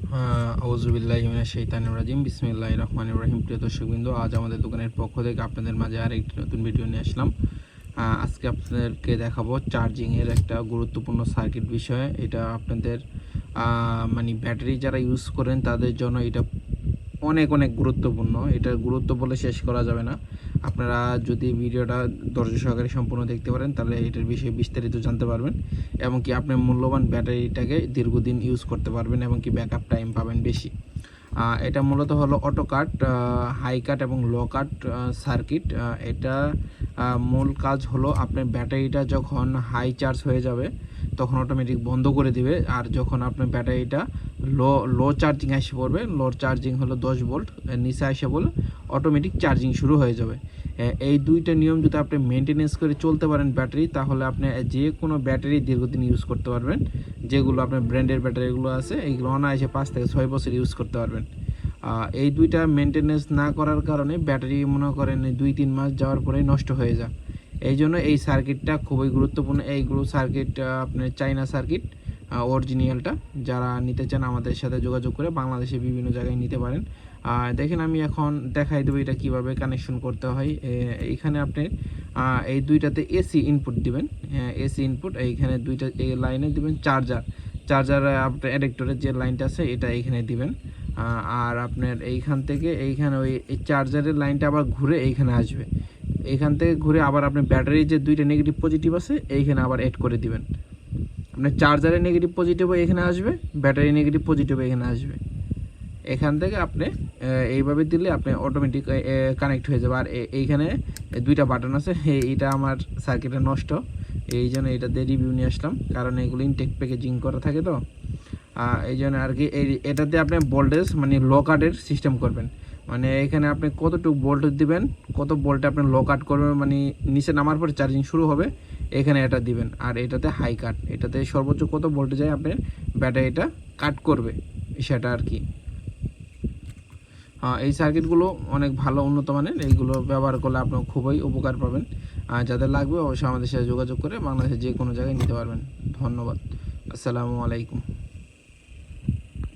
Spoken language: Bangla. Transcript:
আউযুবিল্লাহি মিনাশ শাইতানির রাজিম বিসমিল্লাহির রহমানির রহিম। প্রিয় দর্শকবৃন্দ, আজ আমাদের দোকানের পক্ষ থেকে আপনাদের মাঝে আরেকটি নতুন ভিডিও নিয়ে আসলাম। আজকে আপনাদেরকে দেখাবো চার্জিংয়ের একটা গুরুত্বপূর্ণ সার্কিট বিষয়ে। এটা আপনাদের মানে ব্যাটারি যারা ইউজ করেন তাদের জন্য এটা অনেক অনেক গুরুত্বপূর্ণ। এটার গুরুত্ব বলে শেষ করা যাবে না। আপনারা যদি ভিডিওটা ধৈর্য সহকারে সম্পূর্ণ দেখতে পারেন তাহলে এটার বিষয়ে বিস্তারিত জানতে পারবেন এবং কি আপনার মূল্যবান ব্যাটারিটাকে দীর্ঘদিন ইউজ করতে পারবেন এবং কি ব্যাকআপ টাইম পাবেন বেশি। এটা মূলত হলো অটো কাট, হাই কাট এবং লো কাট সার্কিট। এটা মূল কাজ হলো আপনার ব্যাটারিটা যখন হাই চার্জ হয়ে যাবে তখন অটোমেটিক বন্ধ করে দিবে, আর যখন আপনার ব্যাটারিটা লো চার্জিং এসে পড়বে, লো চার্জিং হলো 10 ভোল্ট নিচে এসে বলে অটোমেটিক চার্জিং শুরু হয়ে যাবে। এই দুইটা নিয়ম যদি আপনি মেনটেনেন্স করে চলতে পারেন ব্যাটারি, তাহলে আপনি যে কোনো ব্যাটারি দীর্ঘদিন ইউজ করতে পারবেন। যেগুলো আপনার ব্র্যান্ডের ব্যাটারিগুলো আছে এইগুলো অনায়াসে 5 থেকে 6 বছর ইউজ করতে পারবেন। এই দুইটা মেনটেনেন্স না করার কারণে ব্যাটারি মনে করেন 2-3 মাস যাওয়ার পরেই নষ্ট হয়ে যায়। এই জন্য এই সার্কিটটা খুবই গুরুত্বপূর্ণ। এইগুলো সার্কিট আপনার চাইনা সার্কিট অরিজিনালটা, যারা নিতে চান আমাদের সাথে যোগাযোগ করে বাংলাদেশে বিভিন্ন জায়গায় নিতে পারেন। দেখেন আমি এখন দেখাই দেবো এটা কিভাবে কানেকশন করতে হয়। এইখানে আপনি এই দুইটাতে এসি ইনপুট দিবেন। এসি ইনপুট এইখানে দুইটা এই লাইনে দিবেন চার্জার আপনার অ্যাডাপ্টরের যে লাইনটা আছে এটা এইখানে দিবেন। আর আপনার এইখান থেকে এইখানে ওই চার্জারের লাইনটা আবার ঘুরে এইখানে আসবে। এইখান থেকে ঘুরে আবার আপনি ব্যাটারির যে দুইটা নেগেটিভ পজিটিভ আছে এইখানে আবার অ্যাড করে দিবেন। আপনার চার্জারের নেগেটিভ পজিটিভও এখানে আসবে, ব্যাটারি নেগেটিভ পজিটিভও এখানে আসবে। এখান থেকে আপনি এইভাবে দিলে আপনি অটোমেটিক কানেক্ট হয়ে যাবে। আর এইখানে দুইটা বাটন আছে, এইটা আমার সার্কিটে নষ্ট, এই জন্য এটাতে রিভিউ নিয়ে আসলাম, কারণ এগুলো ইনটেক প্যাকেজিং করা থাকে তো এই জন্য আর কি। এটাতে আপনি ভোল্টেজ মানে লো কাটের সিস্টেম করবেন, মানে এখানে আপনি কতটুকু ভোল্টেজ দিবেন, কত ভোল্টে আপনি লো কাট করবেন, মানে নিচে নামার পরে চার্জিং শুরু হবে এখানে এটা দিবেন। আর এটাতে হাই কাট, এটাতে সর্বোচ্চ কত ভোল্টে যায় আপনার ব্যাটারিটা কাট করবে সেটা আর কি। এই সার্কিটগুলো অনেক ভালো উন্নত মানের, এইগুলো ব্যবহার করলে আপনার খুবই উপকার পাবেন। যাদের লাগবে অবশ্যই আমাদের সাথে যোগাযোগ করে বাংলাদেশের যে কোনো জায়গায় নিতে পারবেন। ধন্যবাদ। আসসালামু আলাইকুম।